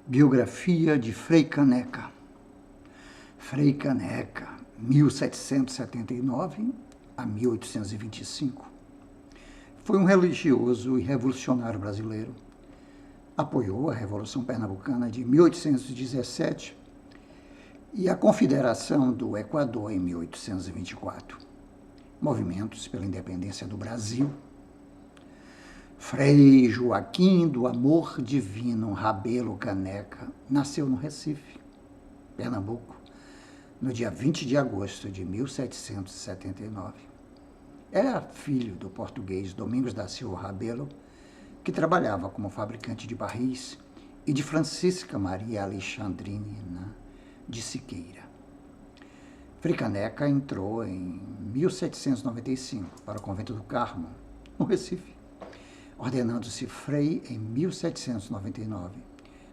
Biografia de Frei Caneca. Frei Caneca, 1779 a 1825. Foi um religioso e revolucionário brasileiro. Apoiou a Revolução Pernambucana de 1817 e a Confederação do Equador em 1824. Movimentos pela independência do Brasil. Frei Joaquim do Amor Divino Rabelo Caneca nasceu no Recife, Pernambuco, no dia 20 de agosto de 1779. Era filho do português Domingos da Silva Rabelo, que trabalhava como fabricante de barris, e de Francisca Maria Alexandrina de Siqueira. Frei Caneca entrou em 1795 para o Convento do Carmo, no Recife, ordenando-se frei em 1799,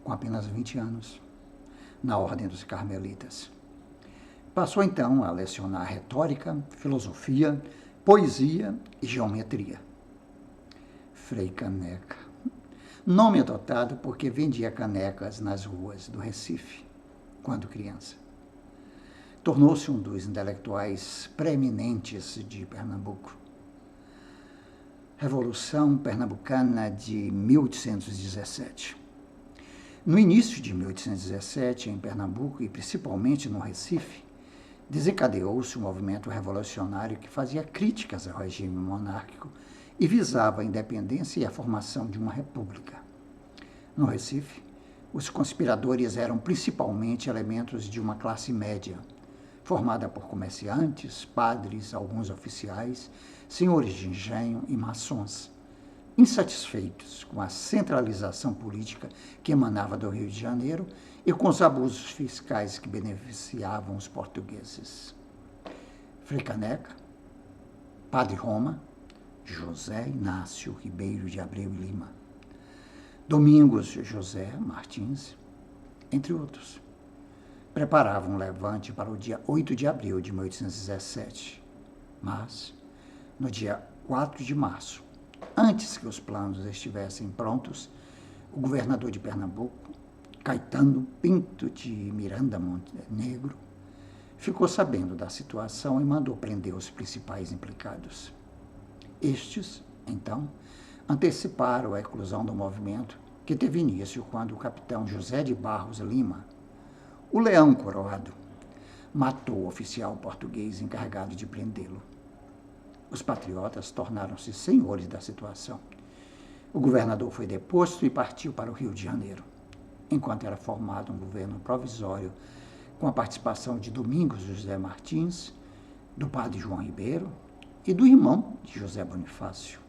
com apenas 20 anos, na Ordem dos Carmelitas. Passou então a lecionar retórica, filosofia, poesia e geometria. Frei Caneca, nome adotado porque vendia canecas nas ruas do Recife, quando criança. Tornou-se um dos intelectuais preeminentes de Pernambuco. Revolução Pernambucana de 1817. No início de 1817, em Pernambuco e principalmente no Recife, desencadeou-se um movimento revolucionário que fazia críticas ao regime monárquico e visava a independência e a formação de uma república. No Recife, os conspiradores eram principalmente elementos de uma classe média, formada por comerciantes, padres, alguns oficiais, senhores de engenho e maçons, insatisfeitos com a centralização política que emanava do Rio de Janeiro e com os abusos fiscais que beneficiavam os portugueses. Frei Caneca, Padre Roma, José Inácio Ribeiro de Abreu e Lima, Domingos José Martins, entre outros, preparavam um levante para o dia 8 de abril de 1817, mas, no dia 4 de março, antes que os planos estivessem prontos, o governador de Pernambuco, Caetano Pinto de Miranda Montenegro, ficou sabendo da situação e mandou prender os principais implicados. Estes, então, anteciparam a eclosão do movimento, que teve início quando o capitão José de Barros Lima, o Leão Coroado, matou o oficial português encarregado de prendê-lo. Os patriotas tornaram-se senhores da situação. O governador foi deposto e partiu para o Rio de Janeiro, enquanto era formado um governo provisório com a participação de Domingos José Martins, do padre João Ribeiro e do irmão de José Bonifácio,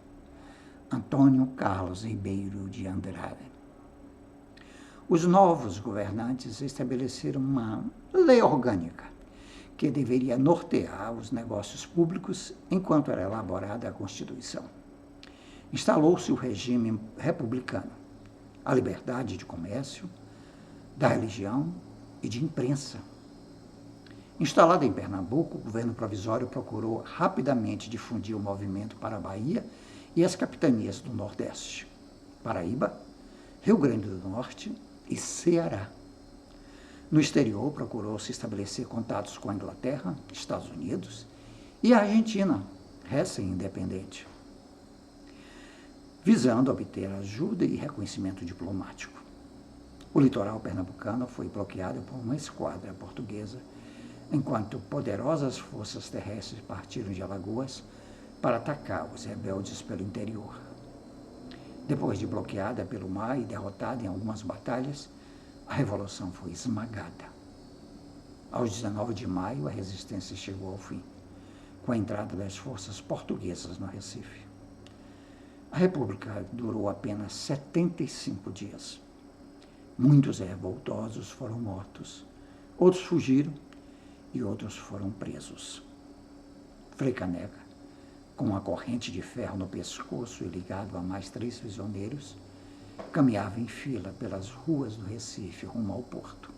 Antônio Carlos Ribeiro de Andrade. Os novos governantes estabeleceram uma lei orgânica que deveria nortear os negócios públicos enquanto era elaborada a Constituição. Instalou-se o regime republicano, a liberdade de comércio, da religião e de imprensa. Instalado em Pernambuco, o governo provisório procurou rapidamente difundir o movimento para a Bahia e as capitanias do Nordeste, Paraíba, Rio Grande do Norte e Ceará. No exterior, procurou-se estabelecer contatos com a Inglaterra, Estados Unidos e a Argentina, recém-independente, visando obter ajuda e reconhecimento diplomático. O litoral pernambucano foi bloqueado por uma esquadra portuguesa, enquanto poderosas forças terrestres partiram de Alagoas para atacar os rebeldes pelo interior. Depois de bloqueada pelo mar e derrotada em algumas batalhas, a Revolução foi esmagada. Aos 19 de maio, a resistência chegou ao fim, com a entrada das forças portuguesas no Recife. A República durou apenas 75 dias. Muitos revoltosos foram mortos, outros fugiram e outros foram presos. Frei Caneca, com uma corrente de ferro no pescoço e ligado a mais 3 prisioneiros, caminhava em fila pelas ruas do Recife rumo ao porto.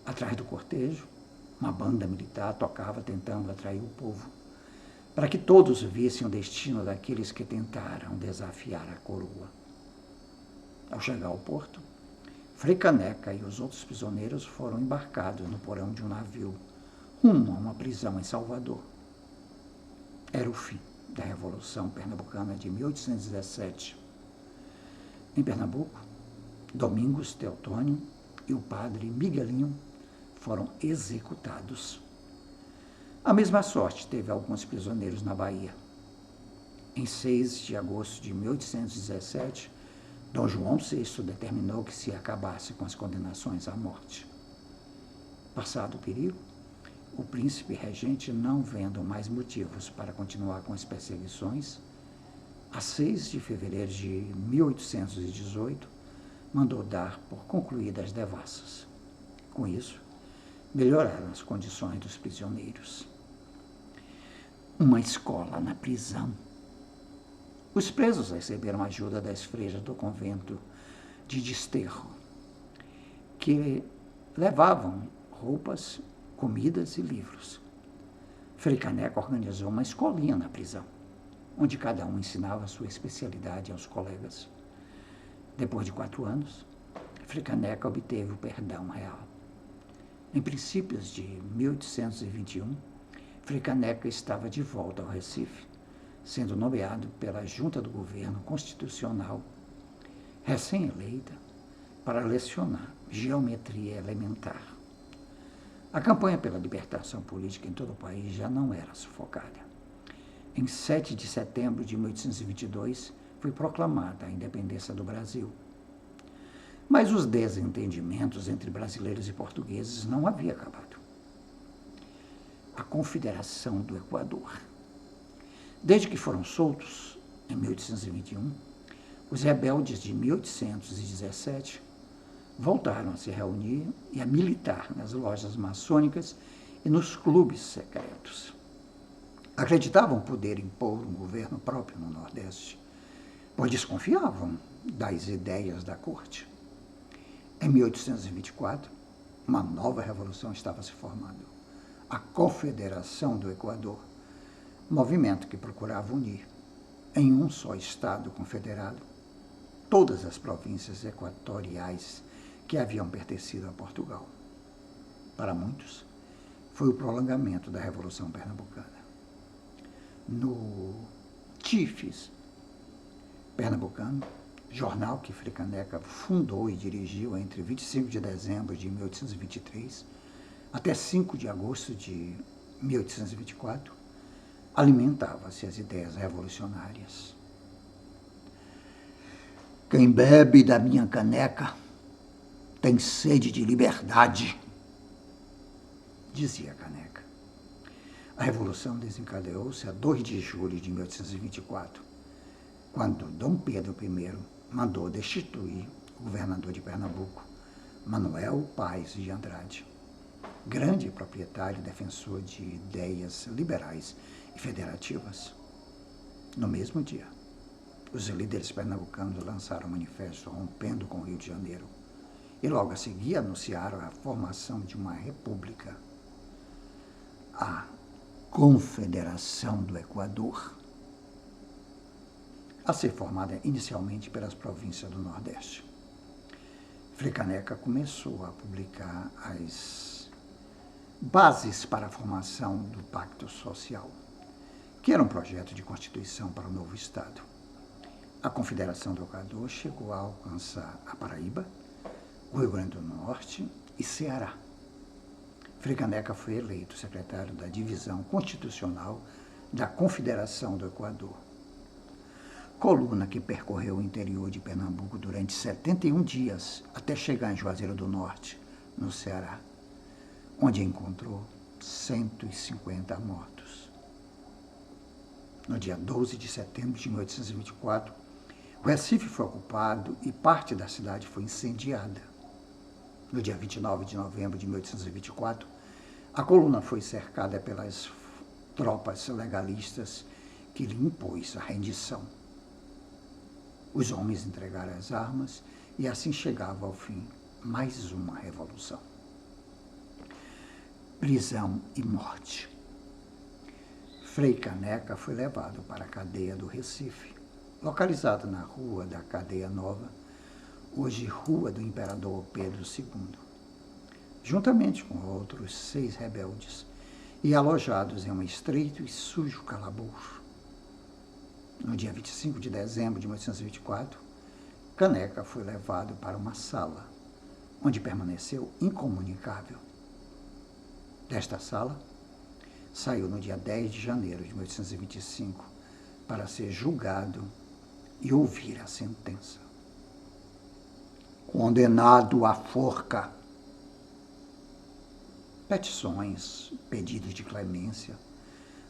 Atrás do cortejo, uma banda militar tocava tentando atrair o povo, para que todos vissem o destino daqueles que tentaram desafiar a coroa. Ao chegar ao porto, Frei Caneca e os outros prisioneiros foram embarcados no porão de um navio rumo a uma prisão em Salvador. Era o fim da Revolução Pernambucana de 1817. Em Pernambuco, Domingos Teotônio e o padre Miguelinho foram executados. A mesma sorte teve alguns prisioneiros na Bahia. Em 6 de agosto de 1817, Dom João VI determinou que se acabasse com as condenações à morte. Passado o perigo, o príncipe regente, não vendo mais motivos para continuar com as perseguições, a 6 de fevereiro de 1818, mandou dar por concluídas as devassas. Com isso, melhoraram as condições dos prisioneiros. Uma escola na prisão. Os presos receberam ajuda das freiras do convento de Desterro, que levavam roupas, comidas e livros. Frei Caneca organizou uma escolinha na prisão, onde cada um ensinava a sua especialidade aos colegas. Depois de 4 anos, Frei Caneca obteve o perdão real. Em princípios de 1821, Frei Caneca estava de volta ao Recife, sendo nomeado pela Junta do Governo Constitucional, recém-eleita, para lecionar geometria elementar. A campanha pela libertação política em todo o país já não era sufocada. Em 7 de setembro de 1822, foi proclamada a independência do Brasil. Mas os desentendimentos entre brasileiros e portugueses não haviam acabado. A Confederação do Equador. Desde que foram soltos, em 1821, os rebeldes de 1817 voltaram a se reunir e a militar nas lojas maçônicas e nos clubes secretos. Acreditavam poder impor um governo próprio no Nordeste, pois desconfiavam das ideias da corte. Em 1824, uma nova revolução estava se formando, a Confederação do Equador, movimento que procurava unir em um só Estado confederado todas as províncias equatoriais que haviam pertencido a Portugal. Para muitos, foi o prolongamento da Revolução Pernambucana. No Tifes Pernambucano, jornal que Frei Caneca fundou e dirigiu entre 25 de dezembro de 1823 até 5 de agosto de 1824, alimentava-se as ideias revolucionárias. Quem bebe da minha caneca tem sede de liberdade, dizia Caneca. A Revolução desencadeou-se a 2 de julho de 1824, quando Dom Pedro I mandou destituir o governador de Pernambuco, Manuel Paes de Andrade, grande proprietário e defensor de ideias liberais e federativas. No mesmo dia, os líderes pernambucanos lançaram um manifesto rompendo com o Rio de Janeiro e logo a seguir anunciaram a formação de uma república, a Confederação do Equador, a ser formada inicialmente pelas províncias do Nordeste. Frei Caneca começou a publicar as bases para a formação do Pacto Social, que era um projeto de constituição para o novo Estado. A Confederação do Equador chegou a alcançar a Paraíba, o Rio Grande do Norte e Ceará. Frei Caneca foi eleito secretário da Divisão Constitucional da Confederação do Equador. Coluna que percorreu o interior de Pernambuco durante 71 dias até chegar em Juazeiro do Norte, no Ceará, onde encontrou 150 mortos. No dia 12 de setembro de 1824, o Recife foi ocupado e parte da cidade foi incendiada. No dia 29 de novembro de 1824, a coluna foi cercada pelas tropas legalistas que lhe impôs a rendição. Os homens entregaram as armas e assim chegava ao fim mais uma revolução. Prisão e morte. Frei Caneca foi levado para a cadeia do Recife, localizada na rua da Cadeia Nova, hoje Rua do Imperador Pedro II, juntamente com outros 6 rebeldes, e alojados em um estreito e sujo calabouço. No dia 25 de dezembro de 1824, Caneca foi levado para uma sala, onde permaneceu incomunicável. Desta sala, saiu no dia 10 de janeiro de 1825 para ser julgado e ouvir a sentença. Condenado à forca. Petições, pedidos de clemência,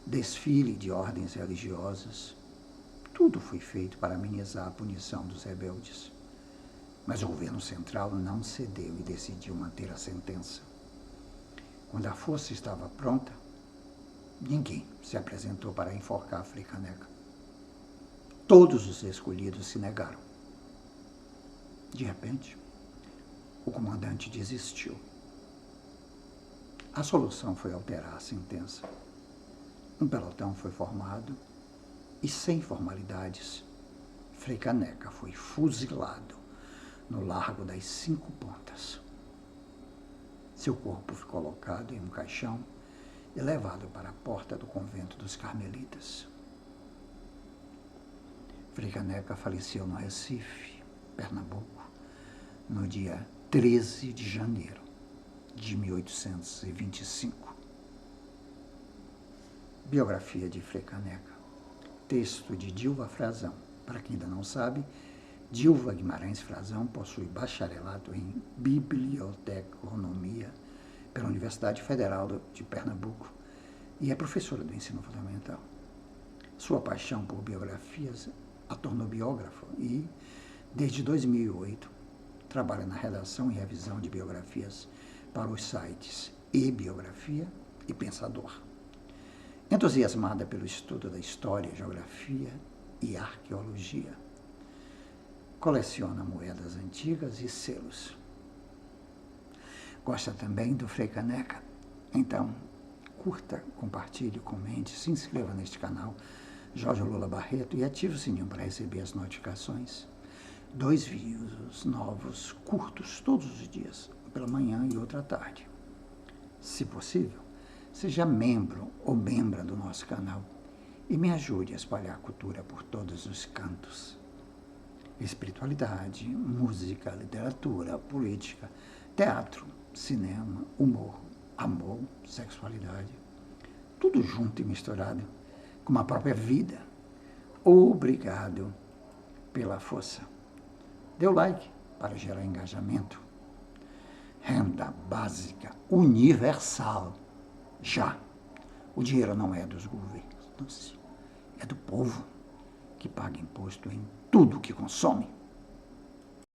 desfile de ordens religiosas, tudo foi feito para amenizar a punição dos rebeldes. Mas o governo central não cedeu e decidiu manter a sentença. Quando a força estava pronta, ninguém se apresentou para enforcar Frei Caneca. Todos os escolhidos se negaram. De repente, o comandante desistiu. A solução foi alterar a sentença. Um pelotão foi formado e, sem formalidades, Frei Caneca foi fuzilado no Largo das 5 Pontas. Seu corpo foi colocado em um caixão e levado para a porta do convento dos Carmelitas. Frei Caneca faleceu no Recife, Pernambuco, no dia 13 de janeiro de 1825. Biografia de Frei Caneca. Texto de Dilva Frazão. Para quem ainda não sabe, Dilva Guimarães Frazão possui bacharelato em biblioteconomia pela Universidade Federal de Pernambuco e é professora do ensino fundamental. Sua paixão por biografias a tornou biógrafa e, desde 2008, trabalha na redação e revisão de biografias para os sites e-Biografia e Pensador. Entusiasmada pelo estudo da história, geografia e arqueologia, coleciona moedas antigas e selos. Gosta também do Frei Caneca? Então, curta, compartilhe, comente, se inscreva neste canal, Jorge Lula Barreto, e ative o sininho para receber as notificações. 2 vídeos novos, curtos, todos os dias, pela manhã e outra à tarde. Se possível, seja membro ou membra do nosso canal e me ajude a espalhar a cultura por todos os cantos. Espiritualidade, música, literatura, política, teatro, cinema, humor, amor, sexualidade, tudo junto e misturado com uma própria vida. Obrigado pela força. Dê o like para gerar engajamento. Renda básica universal. Já. O dinheiro não é dos governos, é do povo, que paga imposto em tudo que consome.